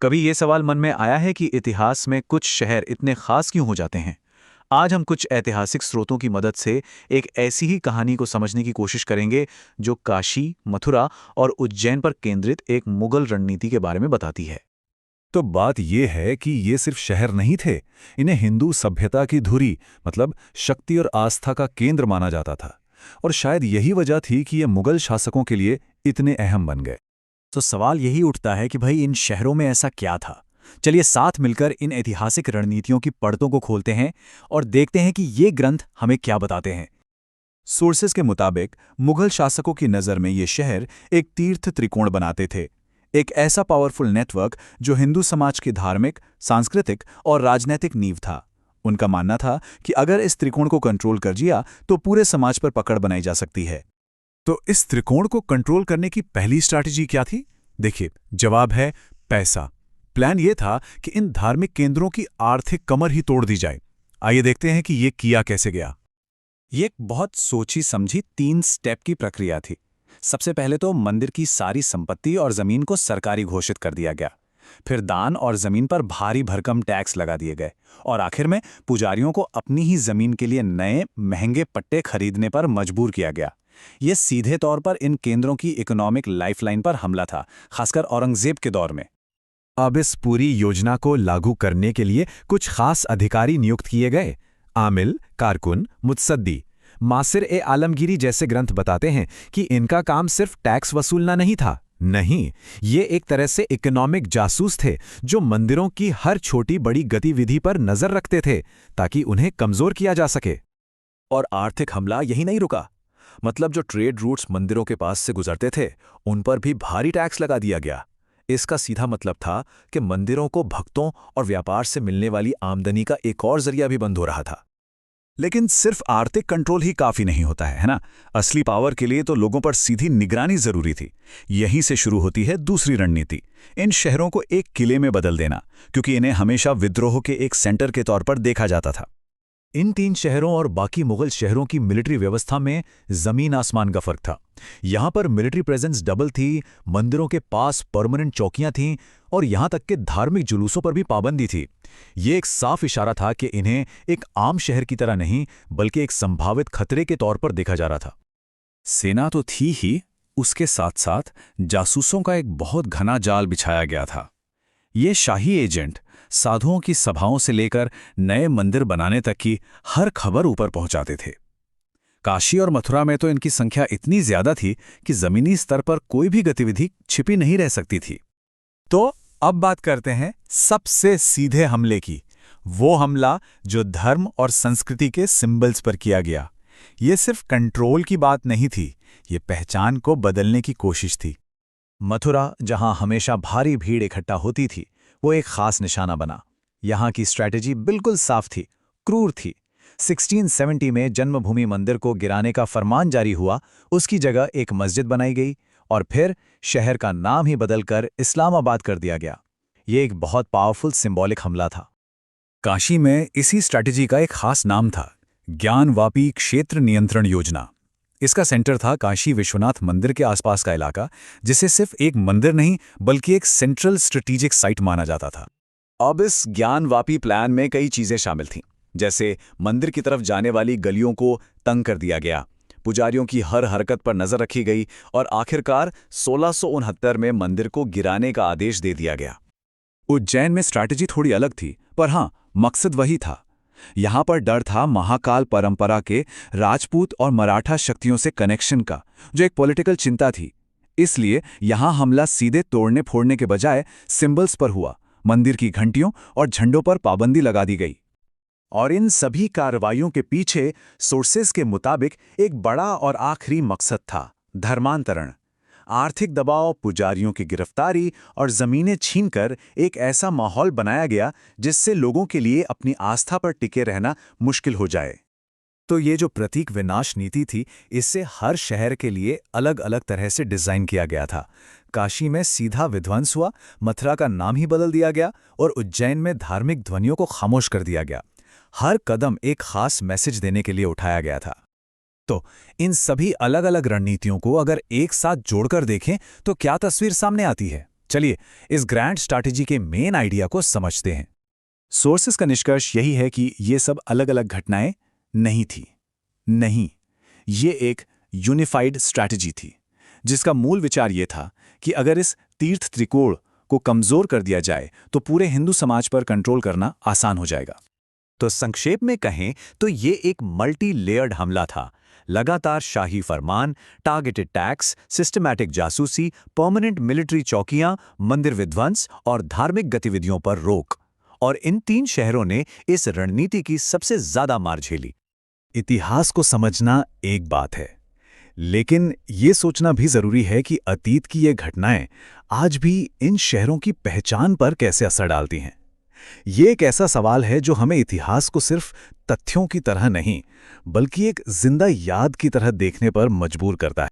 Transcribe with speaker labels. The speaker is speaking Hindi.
Speaker 1: कभी ये सवाल मन में आया है कि इतिहास में कुछ शहर इतने खास क्यों हो जाते हैं? आज हम कुछ ऐतिहासिक स्रोतों की मदद से एक ऐसी ही कहानी को समझने की कोशिश करेंगे जो काशी, मथुरा और उज्जैन पर केंद्रित एक मुगल रणनीति के बारे में बताती है।
Speaker 2: तो बात यह है कि ये सिर्फ शहर नहीं थे। इन्हें हिंदू सभ्यता की धुरी, मतलब शक्ति और आस्था का केंद्र माना जाता था। और शायद यही वजह थी कि ये मुगल शासकों के लिए इतने अहम बन गए।
Speaker 3: तो सवाल यही उठता है कि भाई इन शहरों में ऐसा क्या था। चलिए साथ मिलकर इन ऐतिहासिक रणनीतियों की परतों को खोलते हैं और देखते हैं कि ये ग्रंथ हमें क्या बताते हैं।
Speaker 2: सोर्सेस के मुताबिक मुगल शासकों की नज़र में ये शहर एक तीर्थ त्रिकोण बनाते थे, एक ऐसा पावरफुल नेटवर्क जो हिंदू समाज की धार्मिक, सांस्कृतिक और राजनीतिक नींव था। उनका मानना था कि अगर इस त्रिकोण को कंट्रोल कर दिया तो पूरे समाज पर पकड़ बनाई जा सकती है। तो इस त्रिकोण को कंट्रोल करने की पहली स्ट्रैटेजी क्या थी? देखिए, जवाब है पैसा। प्लान यह था कि इन धार्मिक केंद्रों की आर्थिक कमर ही तोड़ दी जाए। आइए देखते हैं कि यह किया कैसे गया।
Speaker 3: ये एक बहुत सोची समझी 3 स्टेप की प्रक्रिया थी। सबसे पहले तो मंदिर की सारी संपत्ति और जमीन को सरकारी घोषित कर दिया गया। फिर दान और जमीन पर भारी भरकम टैक्स लगा दिए गए और आखिर में पुजारियों को अपनी ही जमीन के लिए नए महंगे पट्टे खरीदने पर मजबूर किया गया। यह सीधे तौर पर इन केंद्रों की इकोनॉमिक लाइफलाइन पर हमला था, खासकर औरंगजेब के दौर में।
Speaker 2: अब इस पूरी योजना को लागू करने के लिए कुछ खास अधिकारी नियुक्त किए गए। आमिल, कारकुन, मुत्सद्दी। मासिर ए आलमगीरी जैसे ग्रंथ बताते हैं कि इनका काम सिर्फ टैक्स वसूलना नहीं था। नहीं, ये एक तरह से इकोनॉमिक जासूस थे जो मंदिरों की हर छोटी बड़ी गतिविधि पर नजर रखते थे ताकि उन्हें कमजोर किया जा सके।
Speaker 4: और आर्थिक हमला यही नहीं रुका। मतलब जो ट्रेड रूट्स मंदिरों के पास से गुजरते थे, उन पर भी भारी टैक्स लगा दिया गया। इसका सीधा मतलब था कि मंदिरों को भक्तों और व्यापार से मिलने वाली आमदनी का एक और जरिया भी बंद हो रहा था।
Speaker 2: लेकिन सिर्फ आर्थिक कंट्रोल ही काफी नहीं होता है ना? असली पावर के लिए तो लोगों पर सीधी निगरानी जरूरी थी। यहीं से शुरू होती है दूसरी रणनीति, इन शहरों को एक किले में बदल देना, क्योंकि इन्हें हमेशा विद्रोह के एक सेंटर के तौर पर देखा जाता था।
Speaker 1: इन 3 शहरों और बाकी मुगल शहरों की मिलिट्री व्यवस्था में जमीन आसमान का फर्क था। यहां पर मिलिट्री प्रेजेंस डबल थी, मंदिरों के पास परमानेंट चौकियां थीं और यहां तक कि धार्मिक जुलूसों पर भी पाबंदी थी। ये एक साफ इशारा था कि इन्हें एक आम शहर की तरह नहीं बल्कि एक संभावित खतरे के तौर पर देखा जा रहा था।
Speaker 3: सेना तो थी ही, उसके साथ साथ जासूसों का एक बहुत घना जाल बिछाया गया था। ये शाही एजेंट साधुओं की सभाओं से लेकर नए मंदिर बनाने तक की हर खबर ऊपर पहुंचाते थे। काशी और मथुरा में तो इनकी संख्या इतनी ज्यादा थी कि जमीनी स्तर पर कोई भी गतिविधि छिपी नहीं रह सकती थी।
Speaker 2: तो अब बात करते हैं सबसे सीधे हमले की। वो हमला जो धर्म और संस्कृति के सिंबल्स पर किया गया। ये सिर्फ कंट्रोल की बात नहीं थी, ये पहचान को बदलने की कोशिश थी।
Speaker 1: मथुरा, जहां हमेशा भारी भीड़ इकट्ठा होती थी, वो एक खास निशाना बना। यहां की स्ट्रैटेजी बिल्कुल साफ थी, क्रूर थी। 1670 में जन्मभूमि मंदिर को गिराने का फरमान जारी हुआ, उसकी जगह एक मस्जिद बनाई गई और फिर शहर का नाम ही बदलकर इस्लामाबाद कर दिया गया। ये एक बहुत पावरफुल सिंबॉलिक हमला था।
Speaker 2: काशी में इसी स्ट्रैटेजी का एक खास नाम था, ज्ञानवापी क्षेत्र नियंत्रण योजना। इसका सेंटर था काशी विश्वनाथ मंदिर के आसपास का इलाका, जिसे सिर्फ एक मंदिर नहीं बल्कि एक सेंट्रल स्ट्रेटेजिक साइट माना जाता था।
Speaker 4: अब इस ज्ञानवापी प्लान में कई चीजें शामिल थीं, जैसे मंदिर की तरफ जाने वाली गलियों को तंग कर दिया गया, पुजारियों की हर हरकत पर नजर रखी गई और आखिरकार 1669 में मंदिर को गिराने का आदेश दे दिया गया।
Speaker 2: उज्जैन में स्ट्रैटेजी थोड़ी अलग थी, पर हां, मकसद वही था। यहां पर डर था महाकाल परंपरा के राजपूत और मराठा शक्तियों से कनेक्शन का, जो एक पॉलिटिकल चिंता थी। इसलिए यहां हमला सीधे तोड़ने फोड़ने के बजाय सिंबल्स पर हुआ। मंदिर की घंटियों और झंडों पर पाबंदी लगा दी गई।
Speaker 4: और इन सभी कार्रवाइयों के पीछे सोर्सेस के मुताबिक एक बड़ा और आखिरी मकसद था, धर्मांतरण। आर्थिक दबाव, पुजारियों की गिरफ्तारी और जमीनें छीनकर एक ऐसा माहौल बनाया गया जिससे लोगों के लिए अपनी आस्था पर टिके रहना मुश्किल हो जाए।
Speaker 2: तो ये जो प्रतीक विनाश नीति थी, इससे हर शहर के लिए अलग अलग तरह से डिजाइन किया गया था। काशी में सीधा विध्वंस हुआ, मथुरा का नाम ही बदल दिया गया और उज्जैन में धार्मिक ध्वनियों को खामोश कर दिया गया। हर कदम एक खास मैसेज देने के लिए उठाया गया था। तो इन सभी अलग अलग रणनीतियों को अगर एक साथ जोड़कर देखें तो क्या तस्वीर सामने आती है?
Speaker 3: चलिए इस ग्रैंड स्ट्रैटेजी के मेन आइडिया को समझते हैं। सोर्सेस का निष्कर्ष यही है कि ये सब अलग अलग घटनाएं नहीं थी। नहीं, ये एक यूनिफाइड स्ट्रैटेजी थी जिसका मूल विचार ये था कि अगर इस तीर्थ त्रिकोण को कमजोर कर दिया जाए तो पूरे हिंदू समाज पर कंट्रोल करना आसान हो जाएगा।
Speaker 1: तो संक्षेप में कहें तो ये एक मल्टी लेयर्ड हमला था। लगातार शाही फरमान, टारगेटेड टैक्स, सिस्टमैटिक जासूसी, परमानेंट मिलिट्री चौकियां, मंदिर विध्वंस और धार्मिक गतिविधियों पर रोक। और इन 3 शहरों ने इस रणनीति की सबसे ज्यादा मार झेली।
Speaker 3: इतिहास को समझना एक बात है, लेकिन ये सोचना भी जरूरी है कि अतीत की ये घटनाएं आज भी इन शहरों की पहचान पर कैसे असर डालती हैं। ये एक ऐसा सवाल है जो हमें इतिहास को सिर्फ तथ्यों की तरह नहीं, बल्कि एक जिंदा याद की तरह देखने पर मजबूर करता है।